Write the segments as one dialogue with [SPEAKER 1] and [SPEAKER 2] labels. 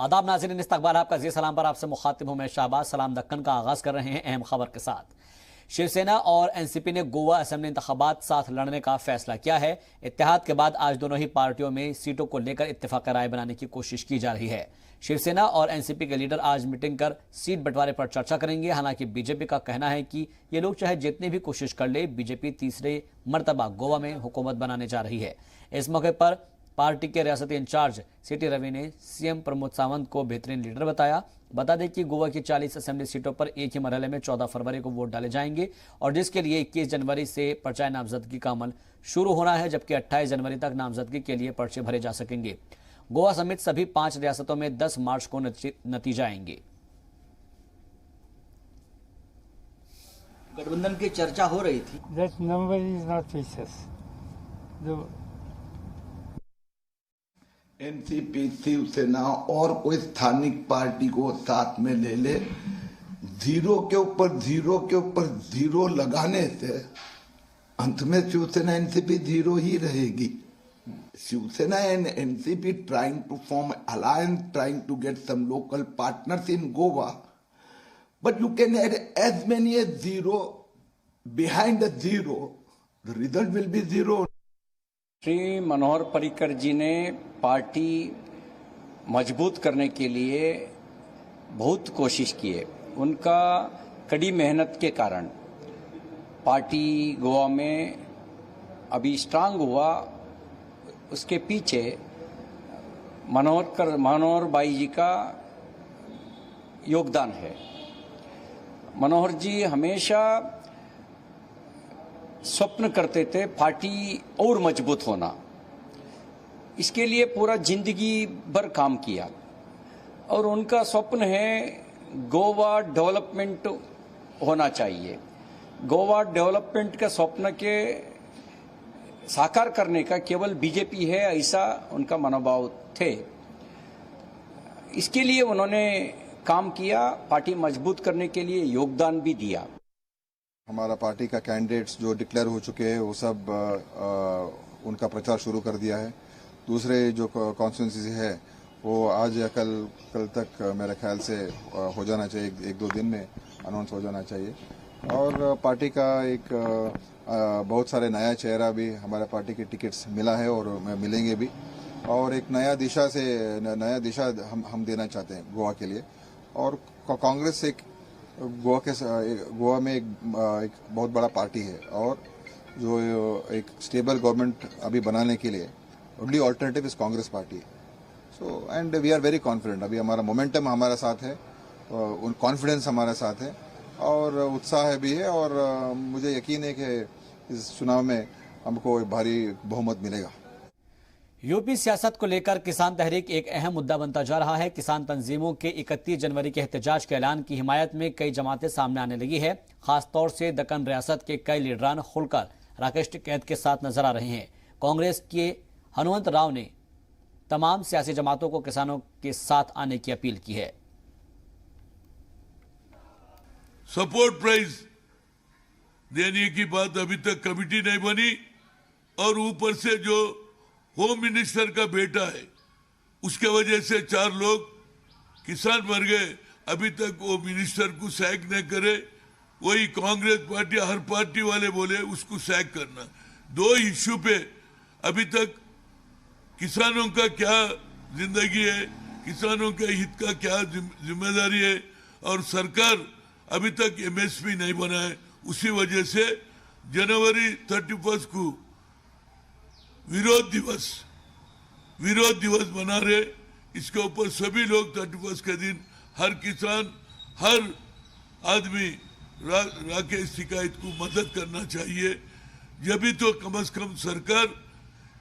[SPEAKER 1] आदाब नाज़रीन, इस्तकबाल आपका जी सलाम पर आपसे मुखातिब हूं मैं शाहबाज। सलाम दक्कन का आगाज कर रहे हैं अहम खबर के साथ। शिवसेना और एनसीपी ने गोवा असेंबली इंतखाबात साथ लड़ने का फैसला किया है। इत्तेहाद के बाद आज दोनों ही पार्टियों में सीटों को लेकर इत्तेफाक राय बनाने की कोशिश की जा रही है। शिवसेना और एनसीपी के लीडर आज मीटिंग कर सीट बंटवारे पर चर्चा करेंगे। हालांकि बीजेपी का कहना है कि ये लोग चाहे जितनी भी कोशिश कर ले, बीजेपी तीसरे मर्तबा गोवा में हुकूमत बनाने जा रही है। इस मौके पर पार्टी के रियासती इंचार्ज सीटी रवि ने सीएम प्रमोद सावंत को बेहतरीन लीडर बताया। बता दें कि गोवा की 40 असेंबली सीटों पर एक ही मरहले में 14 फरवरी को वोट डाले जाएंगे और जिसके लिए 21 जनवरी से पर्चा नामजदगी का अमल शुरू होना है, जबकि 28 जनवरी तक नामजदगी के लिए पर्चे भरे जा सकेंगे। गोवा समेत सभी 5 रियासतों में 10 मार्च को नतीजा आएंगे।
[SPEAKER 2] गठबंधन की चर्चा हो रही थी।
[SPEAKER 3] That number is not precious.
[SPEAKER 4] NCP, Shiv Sena और कोई स्थानिक पार्टी को साथ में ले ले, जीरो के ऊपर जीरो लगाने से अंत में शिवसेना एनसीपी जीरो ही रहेगी। Shiv Sena and NCP trying to form alliance, trying to get some local partners in Goa, but you can add as many as zero behind the zero, the result will be zero.
[SPEAKER 5] Shri Manohar Parrikar ji ने party मजबूत करने के लिए बहुत कोशिश की है। उनका कड़ी मेहनत के कारण पार्टी गोवा में अभी स्ट्रांग हुआ। उसके पीछे मनोहर भाई जी का योगदान है। मनोहर जी हमेशा स्वप्न करते थे पार्टी और मजबूत होना। इसके लिए पूरा जिंदगी भर काम किया और उनका स्वप्न है गोवा डेवलपमेंट होना चाहिए। गोवा डेवलपमेंट का स्वप्न के साकार करने का केवल बीजेपी है, ऐसा उनका मनोभाव थे। इसके लिए उन्होंने काम किया, पार्टी मजबूत करने के लिए योगदान भी दिया।
[SPEAKER 6] हमारा पार्टी का कैंडिडेट्स जो डिक्लेयर हो चुके हैं वो सब उनका प्रचार शुरू कर दिया है। दूसरे जो कॉन्स्टिट्यूंसी है वो आज या कल तक मेरे ख्याल से हो जाना चाहिए, एक दो दिन में अनाउंस हो जाना चाहिए। और पार्टी का एक बहुत सारे नया चेहरा भी हमारे पार्टी के टिकट्स मिला है और मिलेंगे भी, और एक नया दिशा हम देना चाहते हैं गोवा के लिए। और कांग्रेस गोवा में एक बहुत बड़ा पार्टी है और जो एक स्टेबल गवर्नमेंट अभी बनाने के लिए only alternative is Congress party. So and we are very confident. अभी हमारा मोमेंटम हमारे साथ है, कॉन्फिडेंस हमारे साथ है और उत्साह भी है, और मुझे यकीन है कि इस चुनाव में हमको भारी बहुमत मिलेगा।
[SPEAKER 1] यूपी सियासत को लेकर किसान तहरीक एक अहम मुद्दा बनता जा रहा है। किसान तंजीमों के 31 जनवरी के एहतजाज के ऐलान की हिमायत में कई जमातें सामने आने लगी है। खासतौर से दक्कन रियासत के कई लीडरान खुलकर राकेश टिकैत के साथ नजर आ रहे हैं। कांग्रेस के हनुमंत राव ने तमाम सियासी जमातों को किसानों के साथ आने की अपील की है।
[SPEAKER 7] सपोर्ट प्राइस देने की बात अभी तक कमिटी नहीं बनी, और ऊपर से जो होम मिनिस्टर का बेटा है उसके वजह से 4 लोग किसान मर गए। अभी तक वो मिनिस्टर को सैक नहीं करे। वही कांग्रेस पार्टी, हर पार्टी वाले बोले उसको सैक करना। 2 इश्यू पे अभी तक किसानों का क्या जिंदगी है, किसानों के हित का क्या जिम्मेदारी है, और सरकार अभी तक एमएसपी नहीं बना है। उसी वजह से जनवरी 31 को विरोध दिवस बना रहे। इसके ऊपर सभी लोग 31 के दिन हर किसान, हर आदमी राकेश टिकैत को मदद करना चाहिए। जब भी तो कम से कम सरकार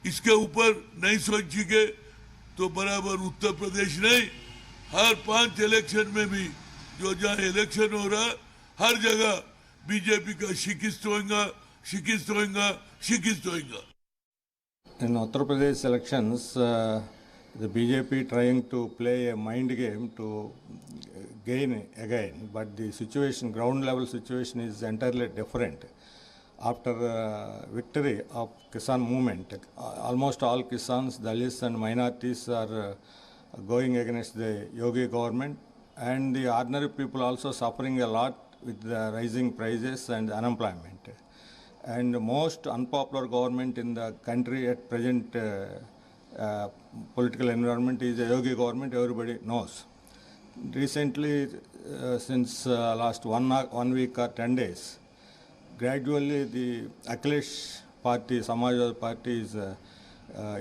[SPEAKER 7] इसके ऊपर नहीं सोचेगी तो बराबर उत्तर प्रदेश नहीं, हर 5 इलेक्शन में भी जो जहाँ इलेक्शन हो रहा हर जगह बीजेपी का शिकस्त होगा।
[SPEAKER 3] In Uttar Pradesh elections, the BJP trying to play a mind game to gain again, but the situation, ground level situation is entirely different. After victory of Kisan movement, almost all Kisans, Dalits and minorities are going against the Yogi government, and the ordinary people also suffering a lot with the rising prices and unemployment. And the most unpopular government in the country at present political environment is the Yogi government, everybody knows. Recently, since last 1 week or 10 days, gradually the Akhilesh party, Samajwadi party is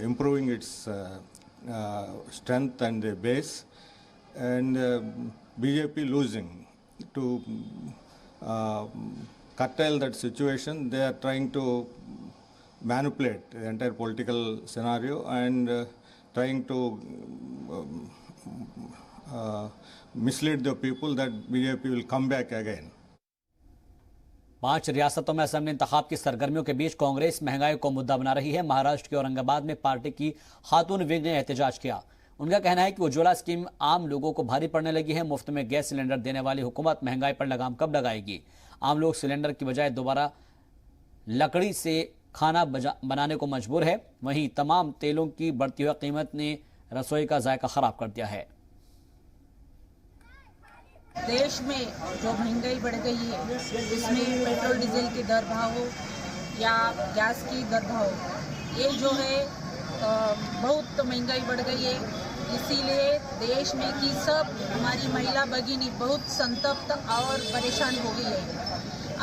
[SPEAKER 3] improving its strength and the base, and BJP losing. To curtail that situation, they are trying to manipulate the entire political scenario and trying to mislead the people that BJP will come back again.
[SPEAKER 1] 5 रियासतों में assembly इंतखाब की सरगर्मियों के बीच कांग्रेस महंगाई को मुद्दा बना रही है। महाराष्ट्र के औरंगाबाद में पार्टी की खातून विंग ने एहतजाज किया। उनका कहना है कि उज्ज्वला स्कीम आम लोगों को भारी पड़ने लगी है। मुफ्त में गैस सिलेंडर देने वाली हुकूमत महंगाई पर लगाम कब लगाएगी? आम लोग सिलेंडर की बजाय दोबारा लकड़ी से खाना बनाने को मजबूर है। वहीं तमाम तेलों की बढ़ती हुई कीमत ने रसोई का जायका खराब कर दिया है।
[SPEAKER 8] देश में जो महंगाई बढ़ गई है, इसमें पेट्रोल डीजल के दर भाव हो या गैस की दर भाव, ये जो है बहुत महंगाई बढ़ गई है। इसीलिए देश में की सब हमारी महिला भगिनी बहुत संतप्त और परेशान हो गई है।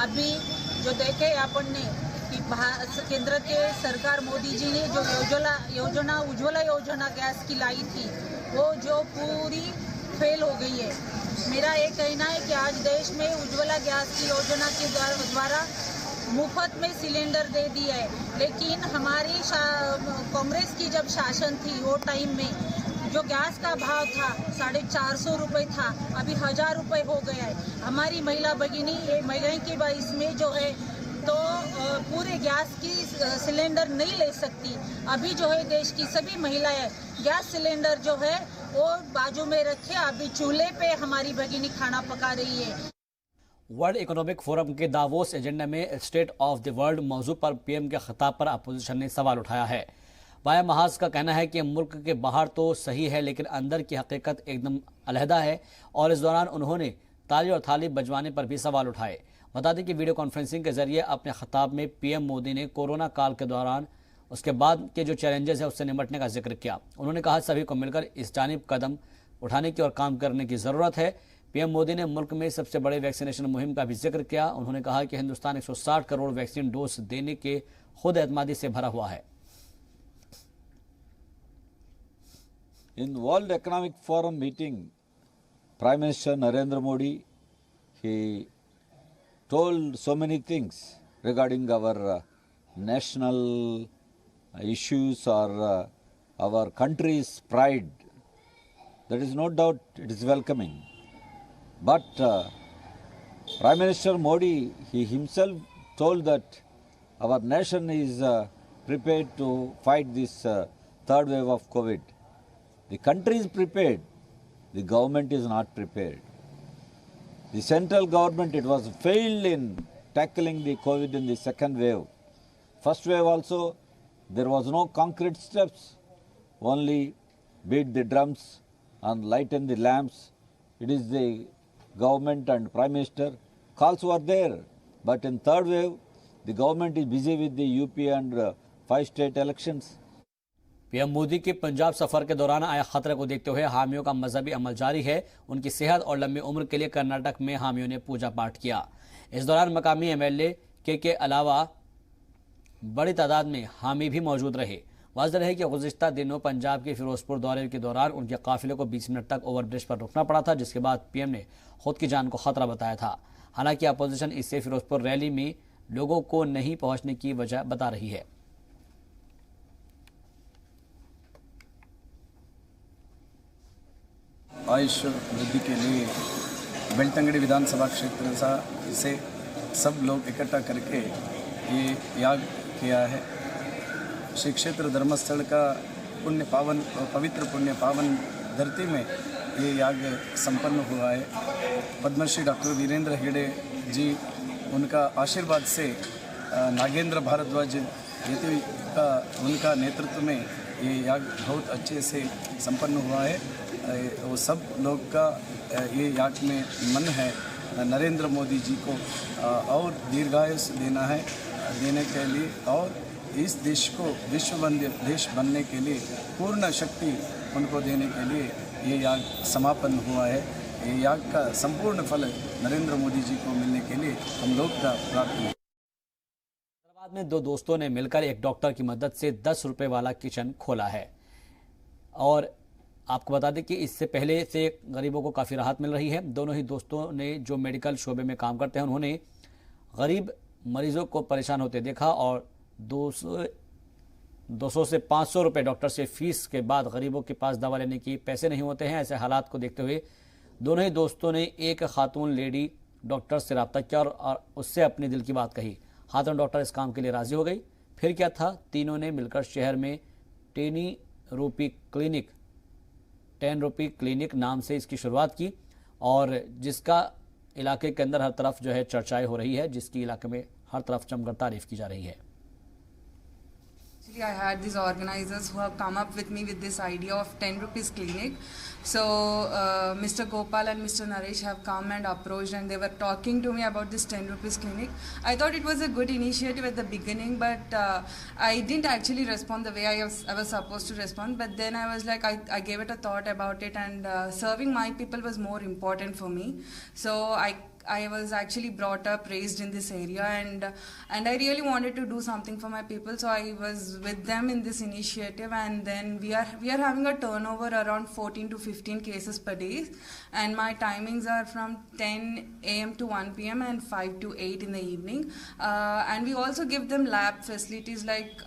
[SPEAKER 8] अभी जो देखे अपन ने कि केंद्र के सरकार मोदी जी ने जो उज्ज्वला योजना गैस की लाई थी, वो जो पूरी फेल हो गई है। मेरा ये कहना है कि आज देश में उज्ज्वला गैस की योजना के द्वारा मुफ्त में सिलेंडर दे दिया है, लेकिन हमारी कांग्रेस की जब शासन थी वो टाइम में जो गैस का भाव था 450 रुपये था, अभी 1000 रुपये हो गया है। हमारी महिला भगिनी ये महंगाई के बाइस में जो है तो पूरे गैस की सिलेंडर नहीं ले सकती। अभी जो है देश की सभी महिलाएं गैस सिलेंडर जो है वो बाजू में रखे, अभी चूल्हे पे हमारी भगिनी खाना पका रही है।
[SPEAKER 1] वर्ल्ड इकोनॉमिक फोरम के दावोस एजेंडा में स्टेट ऑफ द वर्ल्ड मौजू पर पीएम के खिताब पर अपोजिशन ने सवाल उठाया है। बाया महाज का कहना है कि मुल्क के बाहर तो सही है, लेकिन अंदर की हकीकत एकदम अलहदा है, और इस दौरान उन्होंने ताली और थाली बजवाने पर भी सवाल उठाए। बता दें कि वीडियो कॉन्फ्रेंसिंग के जरिए अपने खिताब में पीएम मोदी ने कोरोना काल के दौरान उसके बाद के जो चैलेंजेस है उससे निपटने का जिक्र किया। उन्होंने कहा सभी को मिलकर इस जानिब कदम उठाने की और काम करने की ज़रूरत है। पीएम मोदी ने मुल्क में सबसे बड़े वैक्सीनेशन मुहिम का भी जिक्र किया। उन्होंने कहा कि हिंदुस्तान 160 करोड़ वैक्सीन डोज देने के खुद एतमादी से भरा हुआ है।
[SPEAKER 9] In World Economic Forum meeting, Prime Minister Narendra Modi, he told so many things regarding our national issues or our country's pride. There is no doubt it is welcoming. But Prime Minister Modi, he himself told that our nation is prepared to fight this third wave of COVID. The country is prepared, the government is not prepared. The central government, it was failed in tackling the COVID in the second wave. First wave also, there was no concrete steps, only beat the drums and lighten the lamps. It is the government and Prime Minister, calls were there. But in third wave, the government is busy with the UP and 5 state elections.
[SPEAKER 1] PM Modi के पंजाब सफर के दौरान आए खतरे को देखते हुए हामियों का मजहबी अमल जारी है। उनकी सेहत और लंबी उम्र के लिए कर्नाटक में हामियों ने पूजा पाठ किया। इस दौरान मकामी एमएलए के अलावा बड़ी तादाद में हामी भी मौजूद रहे। वाज़ेह है कि गुज़िश्ता दिनों पंजाब के फिरोजपुर दौरे के दौरान उनके काफिले को 20 मिनट तक ओवरब्रिज पर रुकना पड़ा था, जिसके बाद पीएम ने खुद की जान को खतरा बताया था। हालांकि अपोजिशन इससे फिरोजपुर रैली में लोगों को नहीं पहुंचने की वजह बता रही है।
[SPEAKER 10] आयुष वृद्धि के लिए बेलतंगड़ी विधानसभा क्षेत्र से सब लोग इकट्ठा करके ये याग किया है। श्री क्षेत्र धर्मस्थल का पवित्र पुण्य पावन धरती में ये याग संपन्न हुआ है। पद्मश्री डॉक्टर वीरेंद्र हेगड़े जी, उनका आशीर्वाद से नागेंद्र भारद्वाज यति का उनका नेतृत्व में ये याग बहुत अच्छे से संपन्न हुआ है। वो सब लोग का ये याद में मन है नरेंद्र मोदी जी को और दीर्घायुष देने के लिए और इस देश को विश्व देश बनने के लिए पूर्ण शक्ति उनको देने के लिए ये याग समापन हुआ है। ये याग का संपूर्ण फल नरेंद्र मोदी जी को मिलने के लिए हम लोग का प्रार्थना।
[SPEAKER 1] हैदराबाद में दो दोस्तों ने मिलकर एक डॉक्टर की मदद से 10 रुपए वाला किचन खोला है और आपको बता दें कि इससे पहले से गरीबों को काफ़ी राहत मिल रही है। दोनों ही दोस्तों ने जो मेडिकल शोबे में काम करते हैं उन्होंने गरीब मरीजों को परेशान होते देखा और 200 से 500 रुपए डॉक्टर से फीस के बाद गरीबों के पास दवा लेने की पैसे नहीं होते हैं। ऐसे हालात को देखते हुए दोनों ही दोस्तों ने एक खातून लेडी डॉक्टर से रब्ता किया और उससे अपने दिल की बात कही। खातून डॉक्टर इस काम के लिए राजी हो गई। फिर क्या था, तीनों ने मिलकर शहर में 10 रुपी क्लिनिक नाम से इसकी शुरुआत की और जिसका इलाके के अंदर हर तरफ जो है चर्चाएं हो रही है, जिसकी इलाके में हर तरफ जमकर तारीफ की जा रही है।
[SPEAKER 11] Actually, I had these organizers who have come up with me with this idea of 10 rupees clinic. So Mr. Gopal and Mr. Naresh have come and approached and they were talking to me about this 10 rupees clinic. I thought it was a good initiative at the beginning, but I didn't actually respond the way I was supposed to respond. But then I was like, I gave it a thought about it, and serving my people was more important for me. So I was actually brought up, raised in this area, and I really wanted to do something for my people. So I was with them in this initiative, and then we are having a turnover around 14 to 15 cases per day, and my timings are from 10 a.m. to 1 p.m. and 5 to 8 in the evening. And we also give them lab facilities like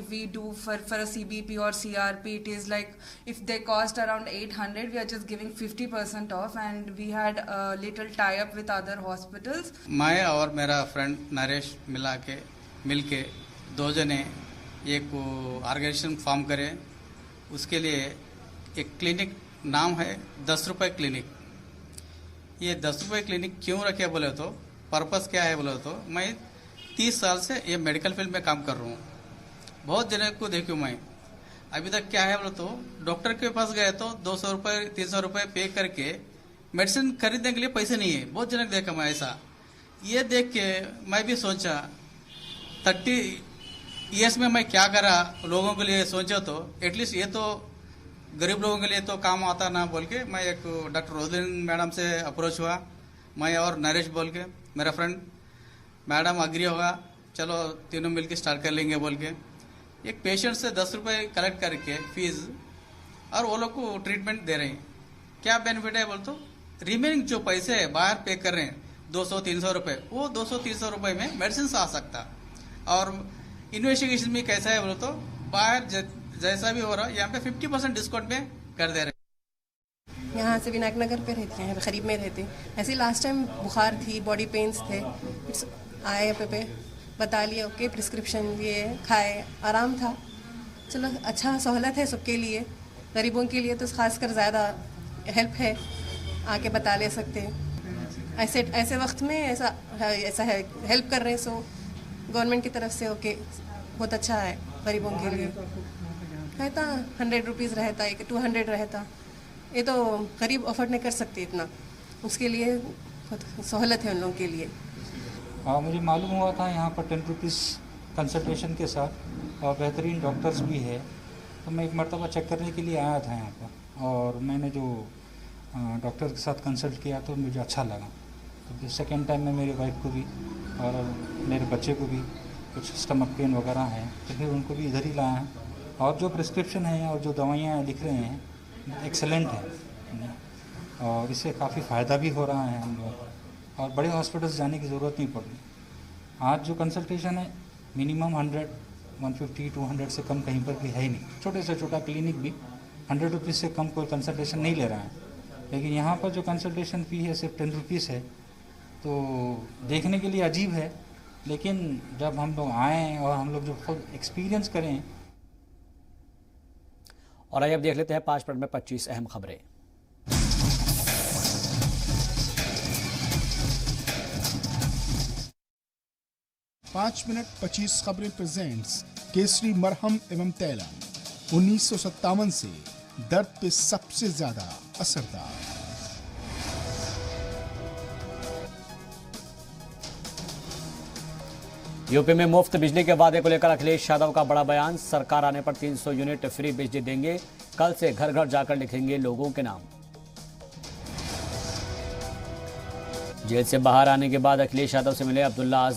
[SPEAKER 11] if we do for a CBP or CRP, it is like if they cost around 800, we are just giving 50% off, and we had a little tie-up with other hospitals.
[SPEAKER 12] मैं और मेरा friend Naresh मिलके दो जने एक organisation form करें। उसके लिए एक क्लिनिक नाम है 10 रुपये क्लिनिक। ये 10 रुपये क्लिनिक क्यों रखे बोले तो पर्पस क्या है बोले तो मैं 30 साल से ये मेडिकल फील्ड में काम कर रहा हूँ। बहुत जने को देखूँ मैं अभी तक क्या है बोले तो डॉक्टर के पास गए तो 200 रुपये 300 रुपये पे करके मेडिसिन खरीदने के लिए पैसे नहीं है। बहुत जन देखा मैं ऐसा। ये देख के मैं भी सोचा 30 ईयर्स में मैं क्या करा लोगों के लिए सोचा तो एटलीस्ट ये तो गरीब लोगों के लिए तो काम आता ना बोल के मैं एक डॉक्टर रोजलिन मैडम से अप्रोच हुआ। मैं और नरेश बोल के मेरा फ्रेंड मैडम अग्री होगा, चलो तीनों मिलके स्टार्ट कर लेंगे बोल के एक पेशेंट से 10 रुपये कलेक्ट करके फीस और वो लोग को ट्रीटमेंट दे रहे हैं। क्या बेनिफिट है बोल तो रिमेनिंग जो पैसे है बाहर पे कर रहे हैं 200-300 रुपये, वो 200-300 रुपये में मेडिसिन आ सकता। और इन्वेस्टिगेशन भी कैसा है बोलो तो बाहर जैसा भी हो रहा है यहाँ पे 50% डिस्काउंट में कर दे रहे हैं।
[SPEAKER 13] यहाँ से विनायक नगर पे रहते हैं, करीब में रहते हैं। ऐसे लास्ट टाइम बुखार थी, बॉडी पेन्स थे, आए पे बता लिया, ओके प्रिस्क्रिप्शन लिए, खाए, आराम था। चलो अच्छा सहूलत है सबके लिए, गरीबों के लिए तो खासकर ज़्यादा हेल्प है, आके बता ले सकते हैं। ऐसे वक्त में ऐसा है हेल्प कर रहे हैं। सो गवर्नमेंट की तरफ से ओके बहुत अच्छा है गरीबों के लिए। रहता 100 रुपीज़ रहता है, 200 रहता, ये तो गरीब अफोर्ड नहीं कर सकते इतना, उसके लिए बहुत सहूलत है उन लोगों के लिए।
[SPEAKER 14] हाँ, मुझे मालूम हुआ था यहाँ पर 10 रुपीज़ कंसल्टेशन के साथ और बेहतरीन डॉक्टर्स भी है, तो मैं एक मरतबा चेक करने के लिए आया था यहाँ पर और मैंने जो डॉक्टर के साथ कंसल्ट किया तो मुझे अच्छा लगा। तो सेकेंड टाइम में मेरी वाइफ को भी और मेरे बच्चे को भी कुछ स्टमक पेन वगैरह है तो फिर उनको भी इधर ही लाया है। और जो प्रिस्क्रिप्शन है और जो दवाइयाँ लिख रहे हैं एक्सेलेंट है और इससे काफ़ी फ़ायदा भी हो रहा है हम लोग और बड़े हॉस्पिटल्स जाने की ज़रूरत नहीं पड़ रही। आज जो कंसल्टेशन है मिनिमम 100, 150, 200 से कम कहीं पर भी है ही नहीं। छोटे से छोटा क्लिनिक भी 100 रुपीज़ से कम कोई कंसल्टेशन नहीं ले रहा है, लेकिन यहाँ पर जो कंसल्टेशन फ़ी है सिर्फ 10 रुपीज़ है। तो देखने के लिए अजीब है, लेकिन जब हम लोग आएँ और हम लोग जो खुद एक्सपीरियंस करें।
[SPEAKER 1] और आइए अब देख लेते हैं 5 मिनट में 25 अहम खबरें।
[SPEAKER 15] पाँच मिनट 25 खबरें प्रेजेंट्स केसरी मरहम एवं तैलम। 1957 से दर्द पे सबसे ज्यादा असरदार।
[SPEAKER 1] यूपी में मुफ्त बिजली के वादे को लेकर अखिलेश यादव का बड़ा बयान। सरकार आने पर 300 यूनिट फ्री बिजली देंगे, कल से घर घर जाकर लिखेंगे लोगों के नाम। जेल से बाहर आने के बाद अखिलेश यादव से मिले अब्दुल्ला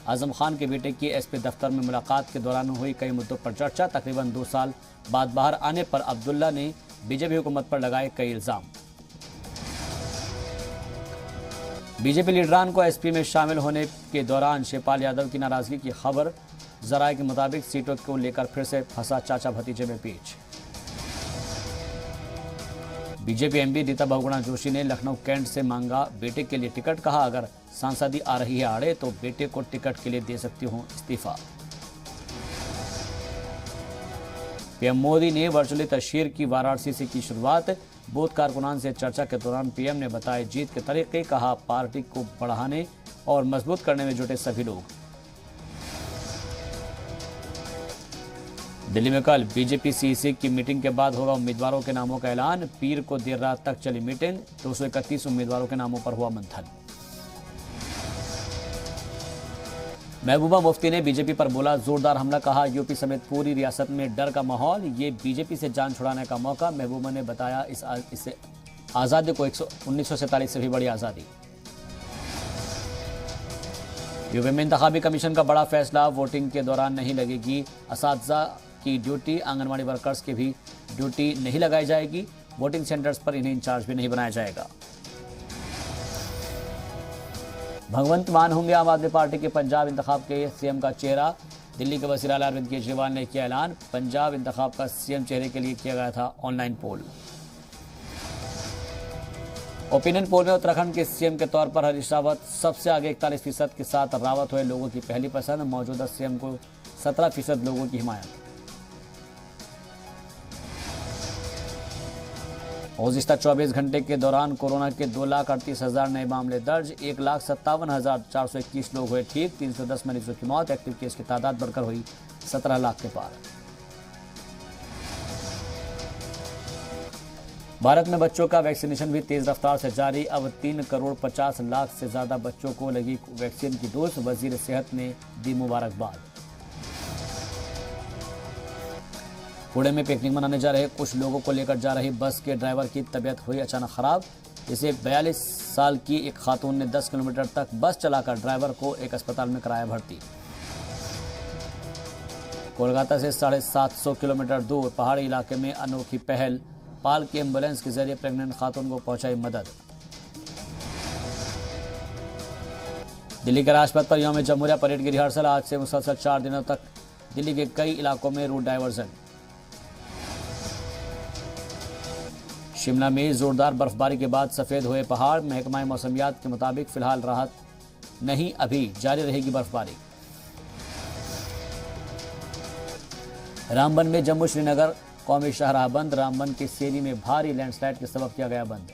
[SPEAKER 1] आजम खान के बेटे की एसपी दफ्तर में मुलाकात के दौरान हुई कई मुद्दों पर चर्चा। तकरीबन 2 साल बाद बाहर आने पर अब्दुल्ला ने बीजेपी हुकूमत पर लगाए कई इल्जाम। बीजेपी लीडरान को एसपी में शामिल होने के दौरान शिवपाल यादव की नाराजगी की खबर। जराये के मुताबिक सीटों को लेकर फिर से फंसा चाचा भतीजे में पेच। बीजेपी एमपी रीता बहुगुणा जोशी ने लखनऊ कैंट से मांगा बेटे के लिए टिकट। कहा अगर सांसदी आ रही है आड़े तो बेटे को टिकट के लिए दे सकती हूं इस्तीफा। पीएम मोदी ने वर्चुअली तशहीर की वाराणसी से की शुरुआत। बूथ कारकुनान से चर्चा के दौरान पीएम ने बताए जीत के तरीके। कहा पार्टी को बढ़ाने और मजबूत करने में जुटे सभी लोग। दिल्ली में कल बीजेपी सीईसी की मीटिंग के बाद होगा उम्मीदवारों के नामों का ऐलान। पीर को देर रात तक चली मीटिंग। 231 उम्मीदवारों के नामों पर हुआ मंथन। महबूबा मुफ्ती ने बीजेपी पर बोला जोरदार हमला। कहा यूपी समेत पूरी रियासत में डर का माहौल, ये बीजेपी से जान छुड़ाने का मौका। महबूबा ने बताया इस आज़ादी को 1947 से भी बड़ी आज़ादी। यूपी में इंतखाबी कमीशन का बड़ा फैसला। वोटिंग के दौरान नहीं लगेगी असातिज़ा की ड्यूटी। आंगनबाड़ी वर्कर्स की भी ड्यूटी नहीं लगाई जाएगी। वोटिंग सेंटर्स पर इन्हें इंचार्ज भी नहीं बनाया जाएगा। भगवंत मान होंगे आम आदमी पार्टी के पंजाब इंतखाब के सीएम का चेहरा। दिल्ली के वज़ीर आला अरविंद केजरीवाल ने किया ऐलान। पंजाब इंतखाब का सीएम चेहरे के लिए किया गया था ऑनलाइन पोल। ओपिनियन पोल में उत्तराखंड के सीएम के तौर पर हरीश रावत सबसे आगे 41% के साथ रावत हुए लोगों की पहली पसंद। मौजूदा सीएम को 17% लोगों की हिमायत। गुज़िश्ता 24 घंटे के दौरान कोरोना के 2,38,000 नए मामले दर्ज। 1,57,421 लोग हुए ठीक। 310 मरीजों की मौत। एक्टिव केस की तादाद बढ़कर हुई 17 लाख के पार। भारत में बच्चों का वैक्सीनेशन भी तेज रफ्तार से जारी। अब 3,50,00,000 से ज्यादा बच्चों को लगी वैक्सीन की डोज। वजीर सेहत ने दी मुबारकबाद। पुणे में पिकनिक मनाने जा रहे कुछ लोगों को लेकर जा रही बस के ड्राइवर की तबीयत हुई अचानक खराब। इसे 42 साल की एक खातून ने 10 किलोमीटर तक बस चलाकर ड्राइवर को एक अस्पताल में कराया भर्ती। कोलकाता से 750 किलोमीटर दूर पहाड़ी इलाके में अनोखी पहल। पाल की एम्बुलेंस के जरिए प्रेग्नेंट खातून को पहुंचाई मदद। दिल्ली के राजपथ पर यौम जमहूरिया परेड की रिहर्सल। आज से मुसलसल 4 दिनों तक दिल्ली के कई इलाकों में रूट डायवर्जन। शिमला में जोरदार बर्फबारी के बाद सफेद हुए पहाड़। महकमा मौसमियात के मुताबिक फिलहाल राहत नहीं, अभी जारी रहेगी बर्फबारी। रामबन में जम्मू श्रीनगर कौमी शाहराह बंद। रामबन के सेरी में भारी लैंडस्लाइड के सबब किया गया बंद।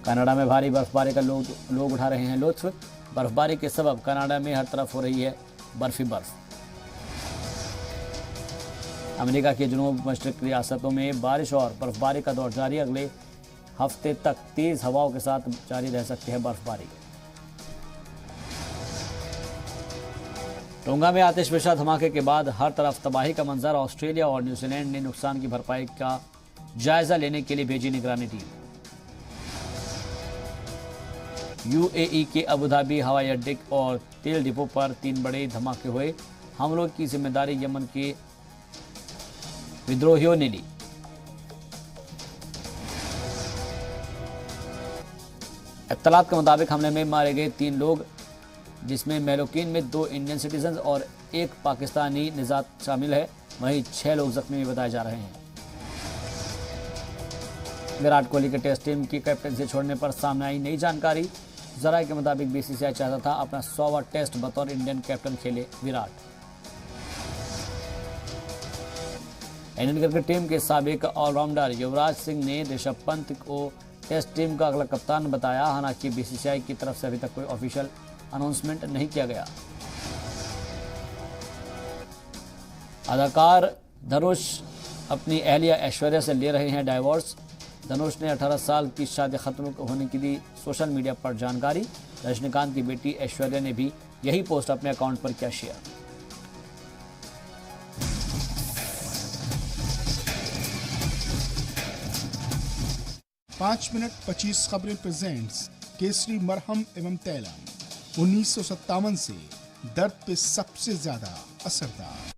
[SPEAKER 1] कनाडा में भारी बर्फबारी का लोग उठा रहे हैं लुत्फ। बर्फबारी के सबब कनाडा में हर तरफ हो रही है बर्फी बर्फ। अमेरिका के जुनूब मशरिक रियासतों में बारिश और बर्फबारी का दौर जारी। अगले हफ्ते तक तेज हवाओं के साथ जारी रह सकती है बर्फबारी। टोंगा में आतिशबाजी धमाके के बाद हर तरफ तबाही का मंजर। ऑस्ट्रेलिया और न्यूजीलैंड ने नुकसान की भरपाई का जायजा लेने के लिए भेजी निगरानी टीम। यूएई के अबुधाबी हवाई अड्डे और तेल डिपो पर 3 बड़े धमाके हुए। हमलों की जिम्मेदारी यमन के विद्रोहियों ने ली। इत्तलात के मुताबिक हमले में मारे गए 3 लोग, जिसमें मेलोकिन में 2 इंडियन सिटीजन और 1 पाकिस्तानी निजात शामिल है। वहीं 6 लोग जख्मी बताए जा रहे हैं। विराट कोहली के टेस्ट टीम की कैप्टनसी छोड़ने पर सामने आई नई जानकारी। जराये के मुताबिक बीसीसीआई चाहता था अपना 100वां टेस्ट बतौर इंडियन कैप्टन खेले विराट। इंडियन क्रिकेट टीम के साबिक ऑलराउंडर युवराज सिंह ने ऋषभ पंत को टेस्ट टीम का अगला कप्तान बताया। हालांकि बीसीसीआई की तरफ से अभी तक कोई ऑफिशियल अनाउंसमेंट नहीं किया गया। अदाकार धनुष अपनी अहलिया ऐश्वर्या से ले रहे हैं डाइवोर्स। धनुष ने 18 साल की शादी खत्म होने की दी सोशल मीडिया पर जानकारी। रजनीकांत की बेटी ऐश्वर्या ने भी यही पोस्ट अपने अकाउंट पर किया शेयर।
[SPEAKER 15] पाँच मिनट 25 खबरें प्रेजेंट्स केसरी मरहम एवं तैलम 1957 से दर्द पे सबसे ज्यादा असरदार।